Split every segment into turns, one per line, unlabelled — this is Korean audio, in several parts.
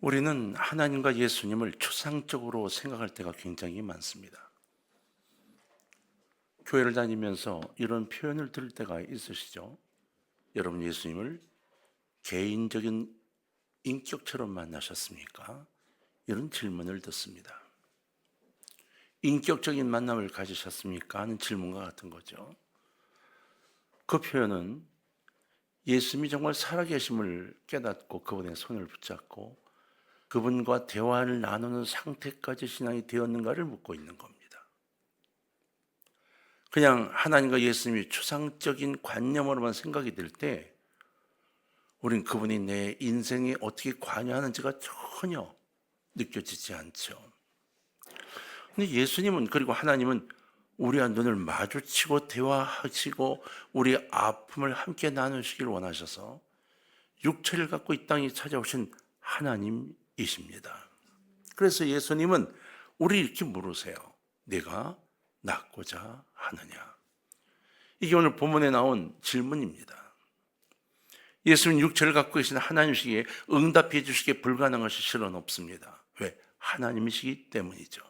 우리는 하나님과 예수님을 추상적으로 생각할 때가 굉장히 많습니다. 교회를 다니면서 이런 표현을 들을 때가 있으시죠? 여러분, 예수님을 개인적인 인격처럼 만나셨습니까? 이런 질문을 듣습니다. 인격적인 만남을 가지셨습니까? 하는 질문과 같은 거죠. 그 표현은 예수님이 정말 살아계심을 깨닫고 그분의 손을 붙잡고 그분과 대화를 나누는 상태까지 신앙이 되었는가를 묻고 있는 겁니다. 그냥 하나님과 예수님이 추상적인 관념으로만 생각이 될 때 우린 그분이 내 인생에 어떻게 관여하는지가 전혀 느껴지지 않죠. 근데 예수님은, 그리고 하나님은 우리와 눈을 마주치고 대화하시고 우리 아픔을 함께 나누시길 원하셔서 육체를 갖고 이 땅에 찾아오신 하나님이십니다. 그래서 예수님은 우리 이렇게 물으세요. 내가 낫고자 하느냐? 이게 오늘 본문에 나온 질문입니다. 예수님 육체를 갖고 계신 하나님이시기에 응답해 주시기에 불가능한 것이 실은 없습니다. 왜? 하나님이시기 때문이죠.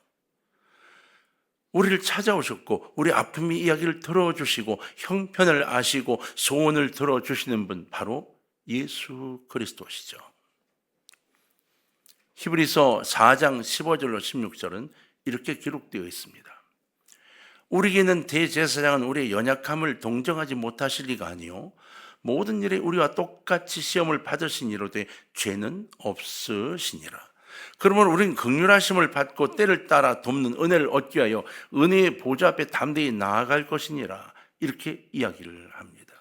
우리를 찾아오셨고 우리 아픔의 이야기를 들어주시고 형편을 아시고 소원을 들어주시는 분, 바로 예수 그리스도시죠. 히브리서 4장 15절로 16절은 이렇게 기록되어 있습니다. 우리에게는 대제사장은 우리의 연약함을 동정하지 못하실 리가 아니요 모든 일에 우리와 똑같이 시험을 받으신 이로되 죄는 없으시니라. 그러므로 우리는 긍휼하심을 받고 때를 따라 돕는 은혜를 얻기 위하여 은혜의 보좌 앞에 담대히 나아갈 것이니라. 이렇게 이야기를 합니다.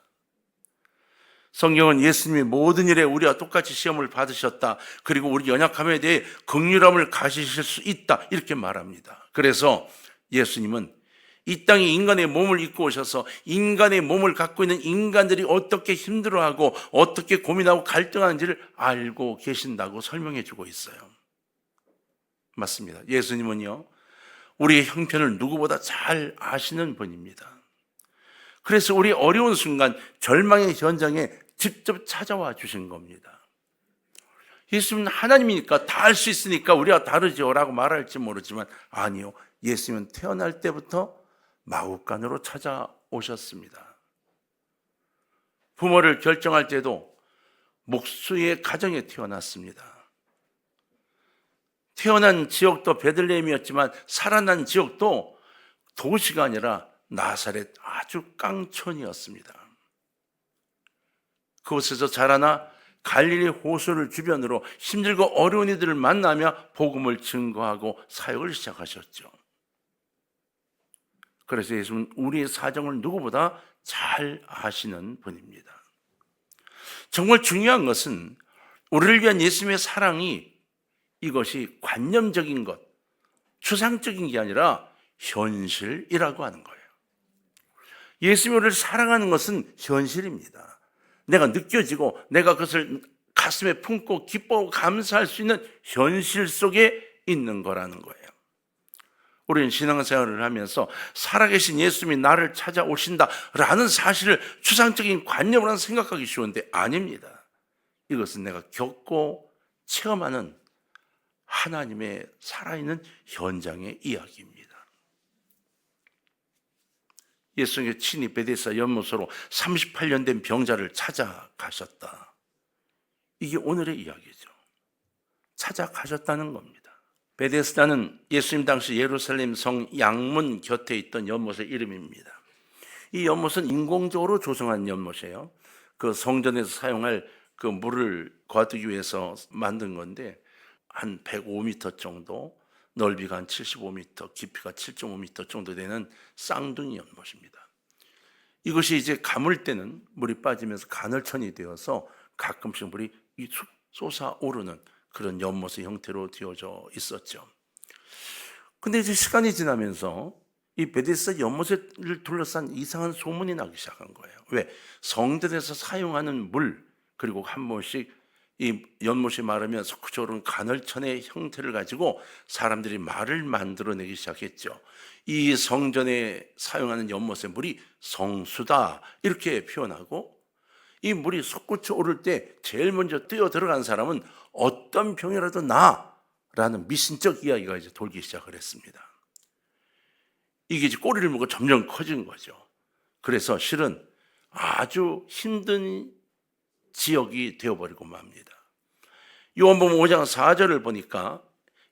성경은 예수님이 모든 일에 우리와 똑같이 시험을 받으셨다, 그리고 우리 연약함에 대해 긍휼함을 가지실 수 있다, 이렇게 말합니다. 그래서 예수님은 이 땅에 인간의 몸을 입고 오셔서 인간의 몸을 갖고 있는 인간들이 어떻게 힘들어하고 어떻게 고민하고 갈등하는지를 알고 계신다고 설명해 주고 있어요. 맞습니다. 예수님은요, 우리의 형편을 누구보다 잘 아시는 분입니다. 그래서 우리 어려운 순간, 절망의 현장에 직접 찾아와 주신 겁니다. 예수님은 하나님이니까 다 할 수 있으니까 우리와 다르죠 라고 말할지 모르지만, 아니요, 예수님은 태어날 때부터 마구간으로 찾아오셨습니다. 부모를 결정할 때도 목수의 가정에 태어났습니다. 태어난 지역도 베들레헴이었지만 살아난 지역도 도시가 아니라 나사렛, 아주 깡촌이었습니다. 그곳에서 자라나 갈릴리 호수를 주변으로 힘들고 어려운 이들을 만나며 복음을 증거하고 사역을 시작하셨죠. 그래서 예수님은 우리의 사정을 누구보다 잘 아시는 분입니다. 정말 중요한 것은 우리를 위한 예수님의 사랑이, 이것이 관념적인 것, 추상적인 게 아니라 현실이라고 하는 거예요. 예수님이 우리를 사랑하는 것은 현실입니다. 내가 느껴지고 내가 그것을 가슴에 품고 기뻐하고 감사할 수 있는 현실 속에 있는 거라는 거예요. 우리는 신앙생활을 하면서 살아계신 예수님이 나를 찾아오신다라는 사실을 추상적인 관념으로 생각하기 쉬운데 아닙니다. 이것은 내가 겪고 체험하는 하나님의 살아있는 현장의 이야기입니다. 예수님의 친히 베데스다 연못으로 38년 된 병자를 찾아가셨다. 이게 오늘의 이야기죠. 찾아가셨다는 겁니다. 베데스다는 예수님 당시 예루살렘 성 양문 곁에 있던 연못의 이름입니다. 이 연못은 인공적으로 조성한 연못이에요. 그 성전에서 사용할 그 물을 거두기 위해서 만든 건데, 한 105m 정도, 넓이가 한 75m, 깊이가 7.5m 정도 되는 쌍둥이 연못입니다. 이것이 이제 가물 때는 물이 빠지면서 간헐천이 되어서 가끔씩 물이 솟아오르는 그런 연못의 형태로 되어져 있었죠. 근데 이제 시간이 지나면서 이 베데스다 연못을 둘러싼 이상한 소문이 나기 시작한 거예요. 왜? 성전에서 사용하는 물, 그리고 한 번씩 이 연못이 마르면 솟구쳐오르는 간헐천의 형태를 가지고 사람들이 말을 만들어내기 시작했죠. 이 성전에 사용하는 연못의 물이 성수다, 이렇게 표현하고, 이 물이 솟구쳐 오를 때 제일 먼저 뛰어 들어간 사람은 어떤 병이라도 나라는 미신적 이야기가 이제 돌기 시작을 했습니다. 이게 이제 꼬리를 물고 점점 커진 거죠. 그래서 실은 아주 힘든 지역이 되어버리고 맙니다. 요한복음 5장 4절을 보니까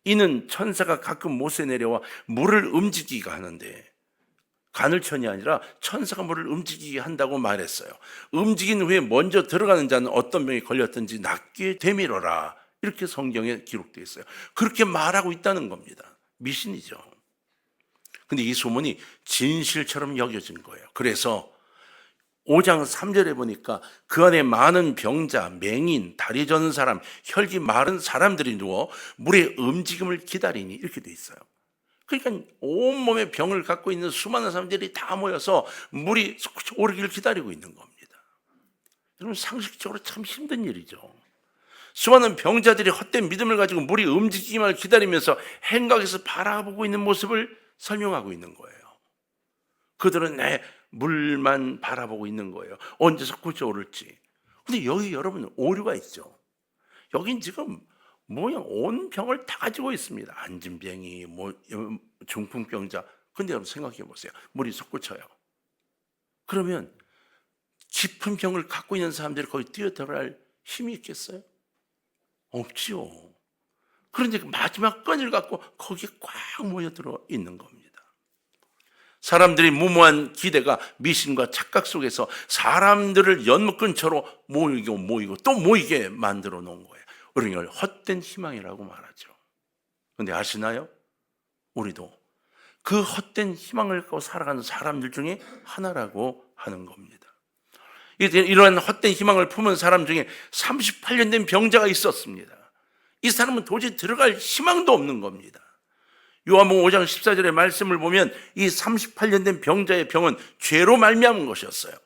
이는 천사가 가끔 못에 내려와 물을 움직이게 하는데, 간헐천이 아니라 천사가 물을 움직이게 한다고 말했어요. 움직인 후에 먼저 들어가는 자는 어떤 병이 걸렸든지 낫게 되밀어라, 이렇게 성경에 기록되어 있어요. 그렇게 말하고 있다는 겁니다. 미신이죠. 근데 이 소문이 진실처럼 여겨진 거예요. 그래서 5장 3절에 보니까 그 안에 많은 병자, 맹인, 다리 저는 사람, 혈기 마른 사람들이 누워 물의 움직임을 기다리니, 이렇게 돼 있어요. 그러니까 온몸에 병을 갖고 있는 수많은 사람들이 다 모여서 물이 오르기를 기다리고 있는 겁니다. 여러분, 상식적으로 참 힘든 일이죠. 수많은 병자들이 헛된 믿음을 가지고 물이 움직이기만 기다리면서 행각에서 바라보고 있는 모습을 설명하고 있는 거예요. 그들은 내 물만 바라보고 있는 거예요. 언제 솟구쳐 오를지. 근데 여기 여러분 오류가 있죠. 여긴 지금 모양 온 병을 다 가지고 있습니다. 안진병이, 중풍병자. 근데 여러분 생각해 보세요. 물이 솟구쳐요. 그러면 깊은 병을 갖고 있는 사람들이 거기 뛰어들어갈 힘이 있겠어요? 없지요. 그런데 마지막 끈을 갖고 거기에 꽉 모여들어 있는 겁니다. 사람들이 무모한 기대가 미신과 착각 속에서 사람들을 연못근처로 모이고 또 모이게 만들어 놓은 거예요. 우리는 헛된 희망이라고 말하죠. 그런데 아시나요? 우리도 그 헛된 희망을 갖고 살아가는 사람들 중에 하나라고 하는 겁니다. 이러한 헛된 희망을 품은 사람 중에 38년 된 병자가 있었습니다. 이 사람은 도저히 들어갈 희망도 없는 겁니다. 요한복음 5장 14절의 말씀을 보면 이 38년 된 병자의 병은 죄로 말미암은 것이었어요.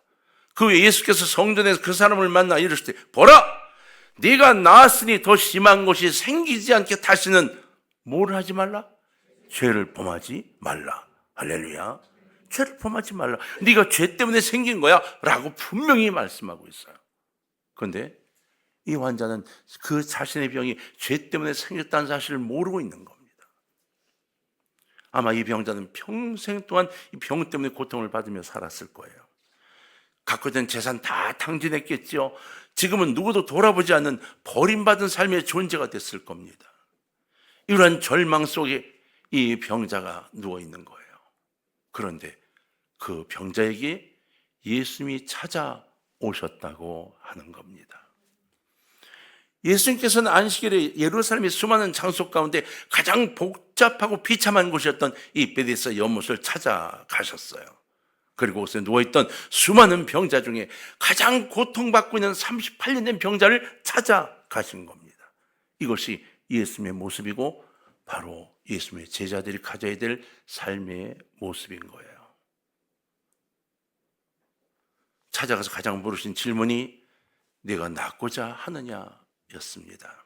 그 후에 예수께서 성전에서 그 사람을 만나 이르시되, 보라! 네가 나았으니 더 심한 것이 생기지 않게 다시는 뭘 하지 말라? 죄를 범하지 말라. 할렐루야. 죄를 범하지 말라. 네가 죄 때문에 생긴 거야 라고 분명히 말씀하고 있어요. 그런데 이 환자는 그 자신의 병이 죄 때문에 생겼다는 사실을 모르고 있는 겁니다. 아마 이 병자는 평생 동안 이 병 때문에 고통을 받으며 살았을 거예요. 갖고 있던 재산 다 탕진했겠죠. 지금은 누구도 돌아보지 않는 버림받은 삶의 존재가 됐을 겁니다. 이러한 절망 속에 이 병자가 누워 있는 거예요. 그런데 그 병자에게 예수님이 찾아오셨다고 하는 겁니다. 예수님께서는 안식일에 예루살렘의 수많은 장소 가운데 가장 복잡하고 비참한 곳이었던 이 베데스다 연못을 찾아가셨어요. 그리고 그곳에 누워있던 수많은 병자 중에 가장 고통받고 있는 38년 된 병자를 찾아가신 겁니다. 이것이 예수님의 모습이고 바로 예수님의 제자들이 가져야 될 삶의 모습인 거예요. 찾아가서 가장 물으신 질문이 네가 낫고자 하느냐 였습니다.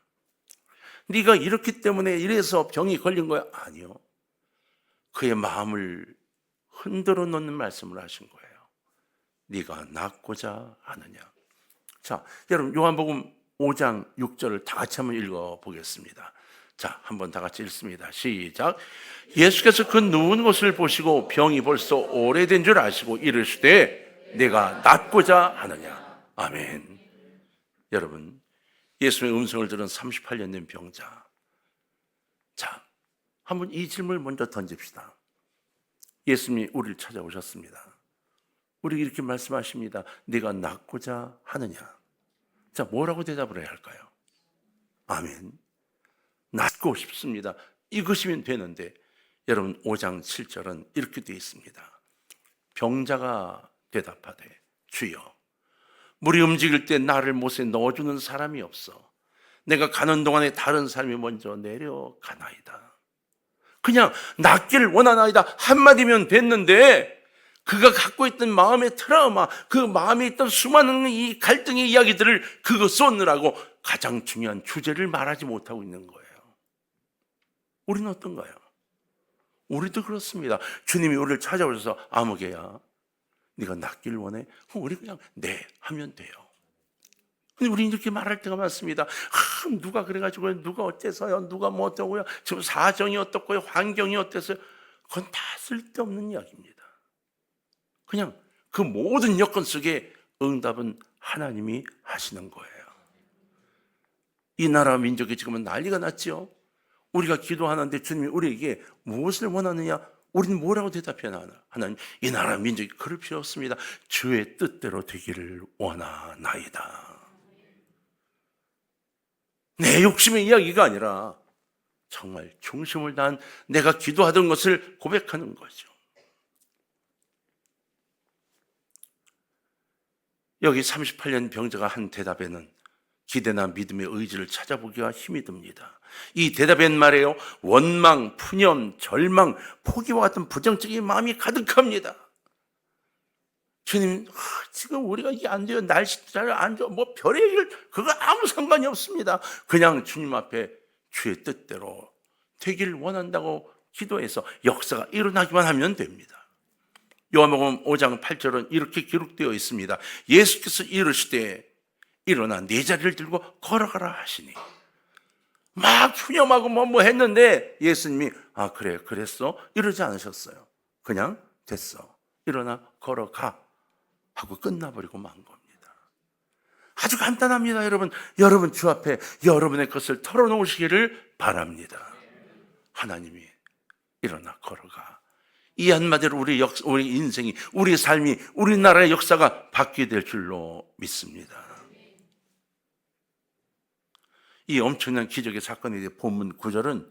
네가 이렇기 때문에 이래서 병이 걸린 거야? 아니요. 그의 마음을 흔들어 놓는 말씀을 하신 거예요. 네가 낫고자 하느냐. 자, 여러분 요한복음 5장 6절을 다 같이 한번 읽어보겠습니다. 자, 한번 다 같이 읽습니다. 시작. 예수께서 그 누운 것을 보시고 병이 벌써 오래된 줄 아시고 이르시되 네가 낫고자 하느냐. 아멘. 여러분, 예수님의 음성을 들은 38년 된 병자. 자, 한번 이 질문을 먼저 던집시다. 예수님이 우리를 찾아오셨습니다. 우리에게 이렇게 말씀하십니다. 네가 낫고자 하느냐. 자, 뭐라고 대답을 해야 할까요? 아멘. 낫고 싶습니다. 이것이면 되는데, 여러분 5장 7절은 이렇게 되어 있습니다. 병자가 대답하되 주여, 물이 움직일 때 나를 못에 넣어주는 사람이 없어. 내가 가는 동안에 다른 사람이 먼저 내려가나이다. 그냥 낫기를 원하나이다 한마디면 됐는데, 그가 갖고 있던 마음의 트라우마, 그 마음에 있던 수많은 이 갈등의 이야기들을 그거 쏟느라고 가장 중요한 주제를 말하지 못하고 있는 거예요. 우리는 어떤가요? 우리도 그렇습니다. 주님이 우리를 찾아오셔서 아무개야, 네가 낫기를 원해? 그럼 우리 그냥 네 하면 돼요. 근데 우리 이렇게 말할 때가 많습니다. 누가 그래가지고요, 누가 어째서요, 누가 뭐 어쩌고요, 지금 사정이 어떻고요, 환경이 어때서요. 그건 다 쓸데없는 이야기입니다. 그냥 그 모든 여건 속에 응답은 하나님이 하시는 거예요. 이 나라 민족이 지금은 난리가 났지요. 우리가 기도하는데 주님이 우리에게 무엇을 원하느냐? 우리는 뭐라고 대답해야 하나? 하나님, 이 나라 민족이 그럴 필요 없습니다. 주의 뜻대로 되기를 원하나이다. 내 욕심의 이야기가 아니라 정말 중심을 다한 내가 기도하던 것을 고백하는 거죠. 여기 38년 병자가 한 대답에는 기대나 믿음의 의지를 찾아보기가 힘이 듭니다. 이 대답엔 말이에요, 원망, 푸념, 절망, 포기와 같은 부정적인 마음이 가득합니다. 주님, 지금 우리가 이게 안 돼요. 날씨도 잘 안 좋아. 뭐 별의 일, 그거 아무 상관이 없습니다. 그냥 주님 앞에 주의 뜻대로 되길 원한다고 기도해서 역사가 일어나기만 하면 됩니다. 요한복음 5장 8절은 이렇게 기록되어 있습니다. 예수께서 이르시되 일어나 네 자리를 들고 걸어가라 하시니, 막 푸념하고 뭐 했는데 예수님이 그래 그랬어? 이러지 않으셨어요. 그냥 됐어, 일어나 걸어가 하고 끝나버리고 만 겁니다. 아주 간단합니다. 여러분 주 앞에 여러분의 것을 털어놓으시기를 바랍니다. 하나님이 일어나 걸어가, 이 한마디로 우리 인생이, 우리 삶이, 우리나라의 역사가 바뀌게 될 줄로 믿습니다. 이 엄청난 기적의 사건에 대해 본문 9절은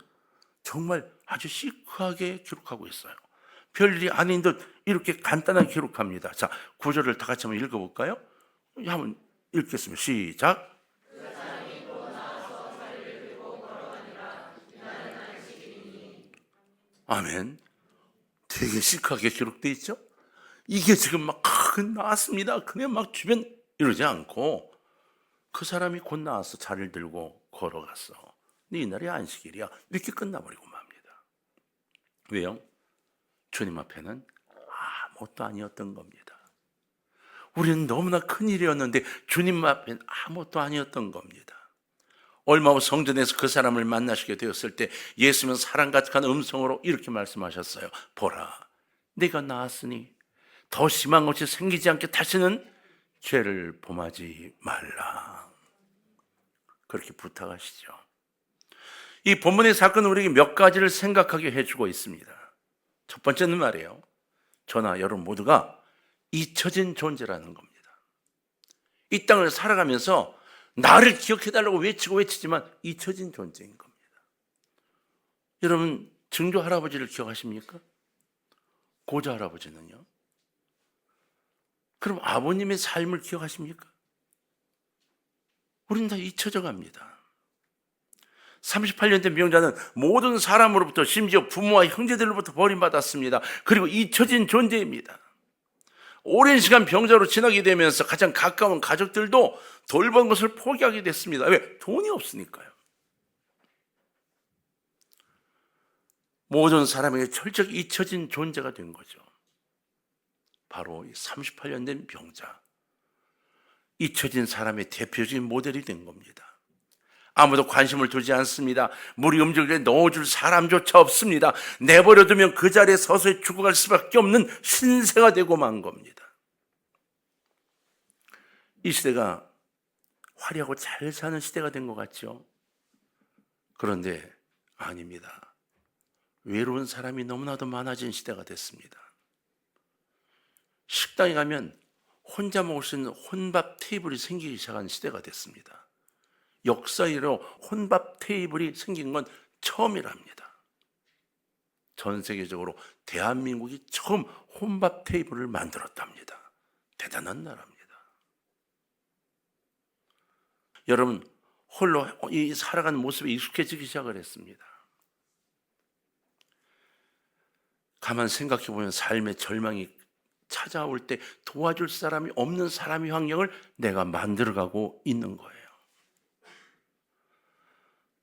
정말 아주 시크하게 기록하고 있어요. 별일이 아닌 듯 이렇게 간단하게 기록합니다. 자, 9절을 다 같이 한번 읽어볼까요? 한번 읽겠습니다. 시작. 아멘. 되게 시크하게 기록되어 있죠? 이게 지금 막 나왔습니다. 그냥 막 주변 이러지 않고 그 사람이 곧 나와서 자리를 들고 걸어갔어. 근데 이날이 안식일이야. 이렇게 끝나버리고 맙니다. 왜요? 주님 앞에는 아무것도 아니었던 겁니다. 우리는 너무나 큰일이었는데 주님 앞에는 아무것도 아니었던 겁니다. 얼마 후 성전에서 그 사람을 만나시게 되었을 때 예수님은 사랑 가득한 음성으로 이렇게 말씀하셨어요. 보라, 네가 나았으니 더 심한 것이 생기지 않게 다시는 죄를 범하지 말라. 그렇게 부탁하시죠. 이 본문의 사건은 우리에게 몇 가지를 생각하게 해주고 있습니다. 첫 번째는 말이에요, 저나 여러분 모두가 잊혀진 존재라는 겁니다. 이 땅을 살아가면서 나를 기억해달라고 외치지만 잊혀진 존재인 겁니다. 여러분, 증조 할아버지를 기억하십니까? 고조 할아버지는요? 그럼 아버님의 삶을 기억하십니까? 우리는 다 잊혀져 갑니다. 38년 된 병자는 모든 사람으로부터, 심지어 부모와 형제들로부터 버림받았습니다. 그리고 잊혀진 존재입니다. 오랜 시간 병자로 지나게 되면서 가장 가까운 가족들도 돌본 것을 포기하게 됐습니다. 왜? 돈이 없으니까요. 모든 사람에게 철저히 잊혀진 존재가 된 거죠. 바로 이 38년 된 병자, 잊혀진 사람의 대표적인 모델이 된 겁니다. 아무도 관심을 두지 않습니다. 물이 움직일 때 넣어줄 사람조차 없습니다. 내버려두면 그 자리에 서서히 죽어갈 수밖에 없는 신세가 되고 만 겁니다. 이 시대가 화려하고 잘 사는 시대가 된 것 같죠? 그런데 아닙니다. 외로운 사람이 너무나도 많아진 시대가 됐습니다. 식당에 가면 혼자 먹을 수 있는 혼밥 테이블이 생기기 시작한 시대가 됐습니다. 역사로 혼밥 테이블이 생긴 건 처음이랍니다. 전 세계적으로 대한민국이 처음 혼밥 테이블을 만들었답니다. 대단한 나라입니다. 여러분, 홀로 이 살아가는 모습에 익숙해지기 시작을 했습니다. 가만 생각해 보면 삶의 절망이 찾아올 때 도와줄 사람이 없는 사람의 환경을 내가 만들어가고 있는 거예요.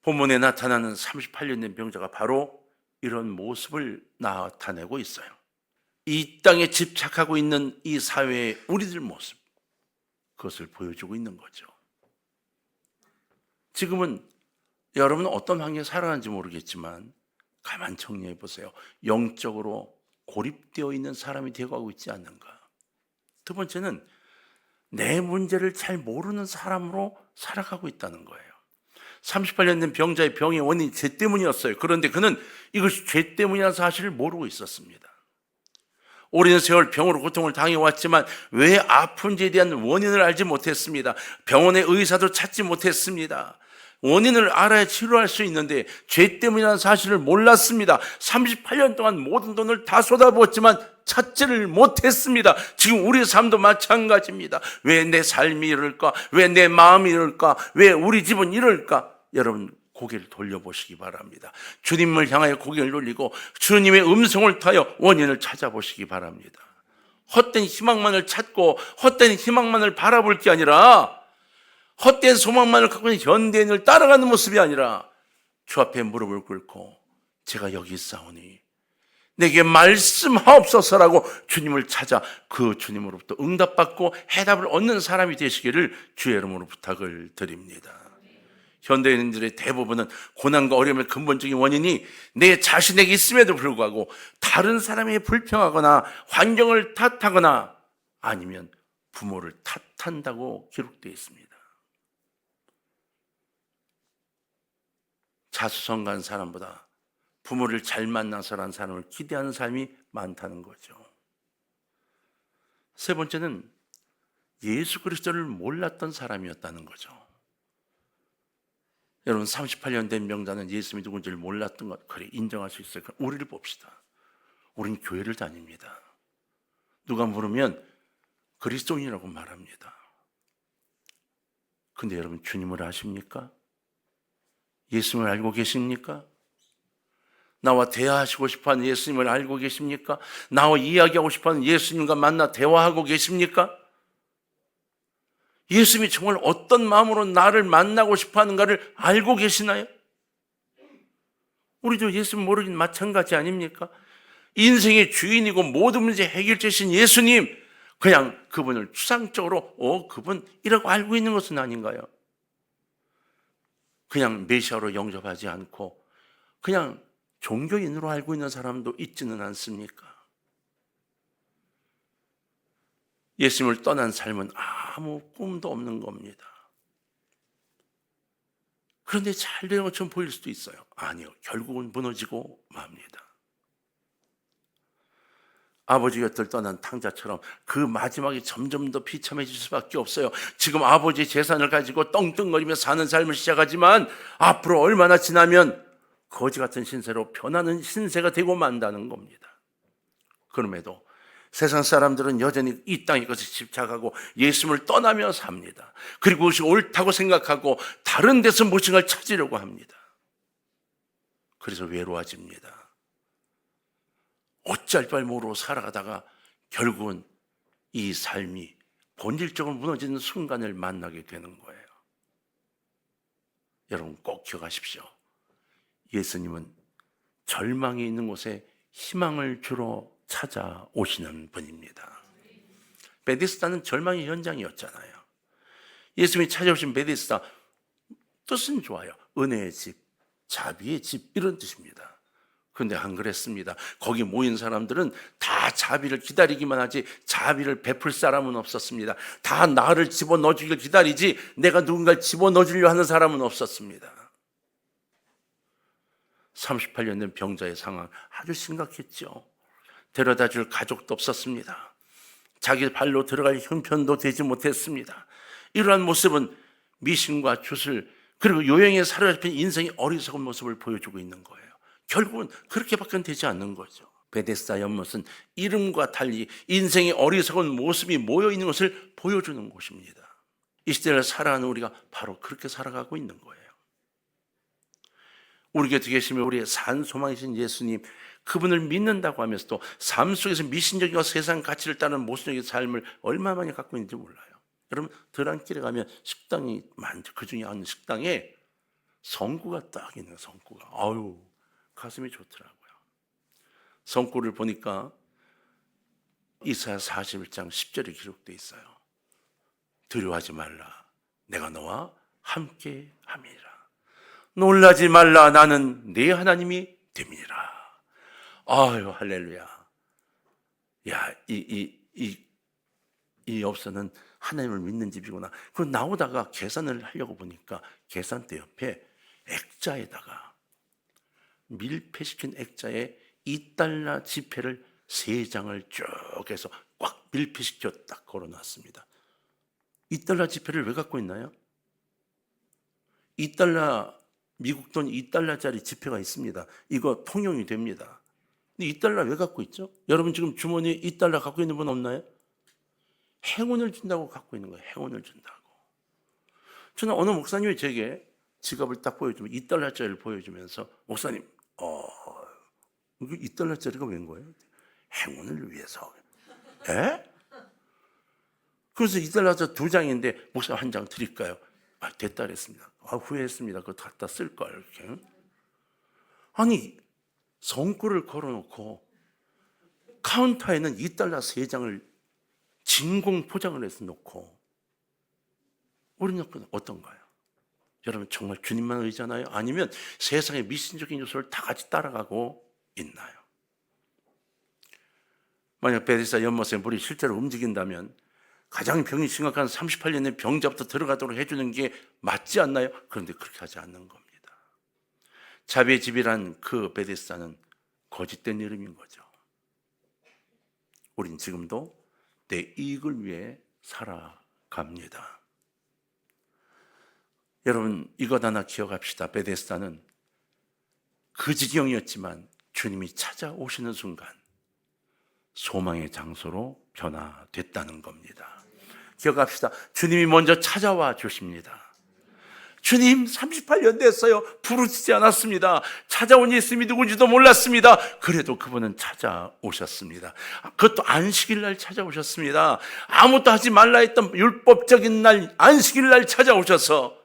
본문에 나타나는 38년 된 병자가 바로 이런 모습을 나타내고 있어요. 이 땅에 집착하고 있는 이 사회의 우리들 모습, 그것을 보여주고 있는 거죠. 지금은 여러분은 어떤 환경에 살아가는지 모르겠지만 가만 정리해 보세요. 영적으로 고립되어 있는 사람이 되어가고 있지 않는가. 두 번째는 내 문제를 잘 모르는 사람으로 살아가고 있다는 거예요. 38년 된 병자의 병의 원인이 죄 때문이었어요. 그런데 그는 이것이 죄 때문이라는 사실을 모르고 있었습니다. 오랜 세월 병으로 고통을 당해왔지만 왜 아픈지에 대한 원인을 알지 못했습니다. 병원의 의사도 찾지 못했습니다. 원인을 알아야 치료할 수 있는데 죄 때문이라는 사실을 몰랐습니다. 38년 동안 모든 돈을 다 쏟아부었지만 찾지를 못했습니다. 지금 우리의 삶도 마찬가지입니다. 왜 내 삶이 이럴까? 왜 내 마음이 이럴까? 왜 우리 집은 이럴까? 여러분 고개를 돌려보시기 바랍니다. 주님을 향하여 고개를 돌리고 주님의 음성을 타여 원인을 찾아보시기 바랍니다. 헛된 희망만을 찾고 헛된 희망만을 바라볼 게 아니라 헛된 소망만을 갖고 있는 현대인을 따라가는 모습이 아니라 주 앞에 무릎을 꿇고 제가 여기 있사오니 내게 말씀하옵소서라고 주님을 찾아 그 주님으로부터 응답받고 해답을 얻는 사람이 되시기를 주의 이름으로 부탁을 드립니다. 현대인들의 대부분은 고난과 어려움의 근본적인 원인이 내 자신에게 있음에도 불구하고 다른 사람이 불평하거나 환경을 탓하거나 아니면 부모를 탓한다고 기록되어 있습니다. 자수성가한 사람보다 부모를 잘 만나서라는 사람을 기대하는 삶이 많다는 거죠. 세 번째는 예수 그리스도를 몰랐던 사람이었다는 거죠. 여러분 38년 된 명자는 예수님이 누군지를 몰랐던 것, 그래 인정할 수 있어요. 우리를 봅시다. 우리는 교회를 다닙니다. 누가 물으면 그리스도인이라고 말합니다. 근데 여러분 주님을 아십니까? 예수님을 알고 계십니까? 나와 대화하시고 싶어하는 예수님을 알고 계십니까? 나와 이야기하고 싶어하는 예수님과 만나 대화하고 계십니까? 예수님이 정말 어떤 마음으로 나를 만나고 싶어하는가를 알고 계시나요? 우리도 예수님 모르긴 마찬가지 아닙니까? 인생의 주인이고 모든 문제 해결자신 예수님, 그냥 그분을 추상적으로 그분이라고 알고 있는 것은 아닌가요? 그냥 메시아로 영접하지 않고 그냥 종교인으로 알고 있는 사람도 있지는 않습니까? 예수님을 떠난 삶은 아무 꿈도 없는 겁니다. 그런데 잘 되는 것처럼 보일 수도 있어요. 아니요, 결국은 무너지고 맙니다. 아버지 곁을 떠난 탕자처럼 그 마지막에 점점 더 비참해질 수밖에 없어요. 지금 아버지 재산을 가지고 떵떵거리며 사는 삶을 시작하지만 앞으로 얼마나 지나면 거지 같은 신세로 변하는 신세가 되고 만다는 겁니다. 그럼에도 세상 사람들은 여전히 이 땅의 것에 집착하고 예수님을 떠나며 삽니다. 그리고 그것이 옳다고 생각하고 다른 데서 무엇인가를 찾으려고 합니다. 그래서 외로워집니다. 어찌할 바를 모르고 살아가다가 결국은 이 삶이 본질적으로 무너지는 순간을 만나게 되는 거예요. 여러분 꼭 기억하십시오. 예수님은 절망이 있는 곳에 희망을 주러 찾아오시는 분입니다. 베데스다는 절망의 현장이었잖아요. 예수님이 찾아오신 베데스다, 뜻은 좋아요. 은혜의 집, 자비의 집, 이런 뜻입니다. 그런데 안 그랬습니다. 거기 모인 사람들은 다 자비를 기다리기만 하지 자비를 베풀 사람은 없었습니다. 다 나를 집어넣어주길 기다리지 내가 누군가를 집어넣어주려 하는 사람은 없었습니다. 38년 된 병자의 상황 아주 심각했죠. 데려다 줄 가족도 없었습니다. 자기 발로 들어갈 형편도 되지 못했습니다. 이러한 모습은 미신과 주술 그리고 요행에 사로잡힌 인생의 어리석은 모습을 보여주고 있는 거예요. 결국은 그렇게밖에 되지 않는 거죠. 베데스다 연못은 이름과 달리 인생의 어리석은 모습이 모여있는 것을 보여주는 곳입니다. 이 시대를 살아가는 우리가 바로 그렇게 살아가고 있는 거예요. 우리 곁에 계시면 우리의 산 소망이신 예수님, 그분을 믿는다고 하면서도 삶 속에서 미신적이고 세상 가치를 따르는 모순적인 삶을 얼마나 많이 갖고 있는지 몰라요. 여러분 들한길에 가면 식당이 많죠. 그 중에 한 식당에 성구가 딱 있는 성구가 아유 가슴이 좋더라고요. 성구를 보니까 이사야 41장 10절에 기록되어 있어요. 두려워하지 말라. 내가 너와 함께 함이라. 놀라지 말라. 나는 네 하나님이 됨이니라. 아유, 할렐루야. 야, 이 엽서는 하나님을 믿는 집이구나. 그 나오다가 계산을 하려고 보니까 계산대 옆에 액자에다가 밀폐시킨 액자에 $2 지폐를 3장을 쭉 해서 꽉 밀폐시켜 딱 걸어놨습니다. $2 지폐를 왜 갖고 있나요? $2, 미국 돈 $2짜리 지폐가 있습니다. 이거 통용이 됩니다. 근데 $2 왜 갖고 있죠? 여러분 지금 주머니에 $2 갖고 있는 분 없나요? 행운을 준다고 갖고 있는 거예요. 행운을 준다고. 저는 어느 목사님이 제게 지갑을 딱 보여주면 $2짜리를 보여주면서 목사님, 이거 $2짜리가 웬 거예요? 행운을 위해서. 에? 그래서 $2 2장인데 목사 한 장 드릴까요? 됐다 그랬습니다. 후회했습니다. 그거 갖다 쓸걸. 이렇게. 아니, 성구를 걸어놓고 카운터에는 $2 3장을 진공 포장을 해서 놓고 우리는 어떤가요? 여러분 정말 주님만 의지하나요? 아니면 세상의 미신적인 요소를 다 같이 따라가고 있나요? 만약 베데스다 연못에 물이 실제로 움직인다면 가장 병이 심각한 38년 된 병자부터 들어가도록 해주는 게 맞지 않나요? 그런데 그렇게 하지 않는 겁니다. 자비의 집이란 그 베데스다는 거짓된 이름인 거죠. 우린 지금도 내 이익을 위해 살아갑니다. 여러분 이것 하나 기억합시다. 베데스다는 그 지경이었지만 주님이 찾아오시는 순간 소망의 장소로 변화됐다는 겁니다. 기억합시다. 주님이 먼저 찾아와 주십니다. 주님 38년 됐어요. 부르시지 않았습니다. 찾아온 예수님이 누군지도 몰랐습니다. 그래도 그분은 찾아오셨습니다. 그것도 안식일 날 찾아오셨습니다. 아무것도 하지 말라 했던 율법적인 날 안식일 날 찾아오셔서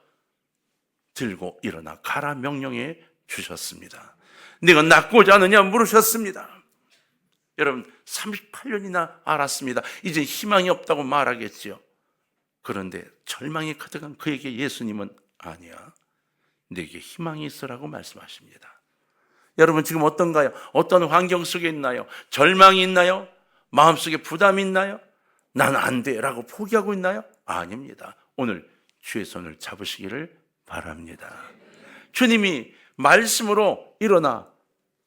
들고 일어나 가라 명령해 주셨습니다. 네가 낫고자 하느냐 물으셨습니다. 여러분 38년이나 알았습니다. 이제 희망이 없다고 말하겠지요. 그런데 절망이 가득한 그에게 예수님은 아니야, 내게 희망이 있으라고 말씀하십니다. 여러분 지금 어떤가요? 어떤 환경 속에 있나요? 절망이 있나요? 마음속에 부담이 있나요? 난 안 돼 라고 포기하고 있나요? 아닙니다. 오늘 주의 손을 잡으시기를 바랍니다. 주님이 말씀으로 일어나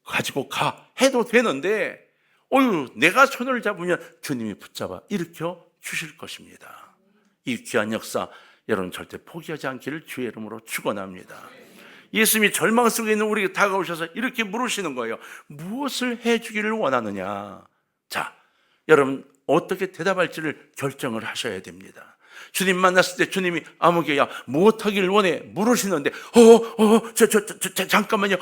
가지고 가 해도 되는데 내가 손을 잡으면 주님이 붙잡아 일으켜 주실 것입니다. 이 귀한 역사 여러분 절대 포기하지 않기를 주의 이름으로 축원합니다. 예수님이 절망 속에 있는 우리에게 다가오셔서 이렇게 물으시는 거예요. 무엇을 해주기를 원하느냐? 자, 여러분 어떻게 대답할지를 결정을 하셔야 됩니다. 주님 만났을 때 주님이 아무개야 무엇하기를 원해 물으시는데 잠깐만요.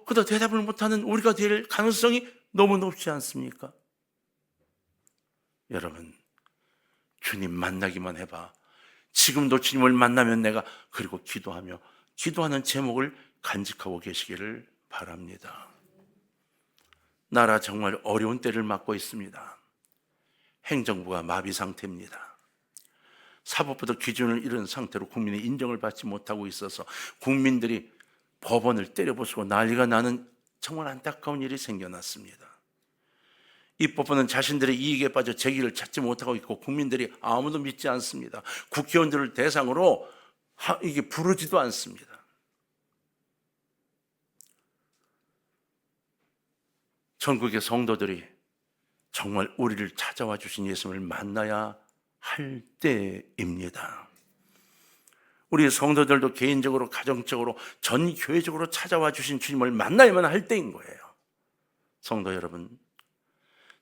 그러다 대답을 못하는 우리가 될 가능성이 너무 높지 않습니까? 여러분 주님 만나기만 해봐. 지금도 주님을 만나면 내가 그리고 기도하는 제목을 간직하고 계시기를 바랍니다. 나라 정말 어려운 때를 맞고 있습니다. 행정부가 마비 상태입니다. 사법부도 기준을 잃은 상태로 국민의 인정을 받지 못하고 있어서 국민들이 법원을 때려부수고 난리가 나는 정말 안타까운 일이 생겨났습니다. 이 법원은 자신들의 이익에 빠져 재기를 찾지 못하고 있고 국민들이 아무도 믿지 않습니다. 국회의원들을 대상으로 이게 부르지도 않습니다. 전국의 성도들이 정말 우리를 찾아와 주신 예수님을 만나야 할 때입니다. 우리 성도들도 개인적으로 가정적으로 전 교회적으로 찾아와 주신 주님을 만나야만 할 때인 거예요. 성도 여러분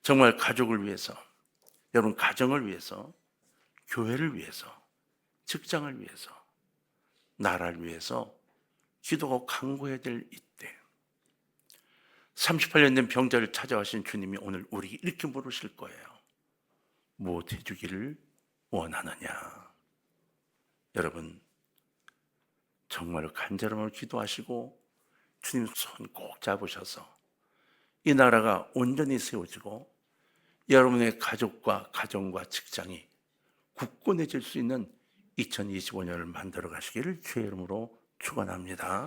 정말 가족을 위해서, 여러분 가정을 위해서, 교회를 위해서, 직장을 위해서, 나라를 위해서 기도하고 간구해야 될 이때 38년 된 병자를 찾아와신 주님이 오늘 우리 이렇게 물으실 거예요. 무엇 해주기를 원하느냐? 여러분 정말 간절함으로 기도하시고 주님 손 꼭 잡으셔서 이 나라가 온전히 세워지고 여러분의 가족과 가정과 직장이 굳건해질 수 있는 2025년을 만들어 가시기를 주의 이름으로 축원합니다.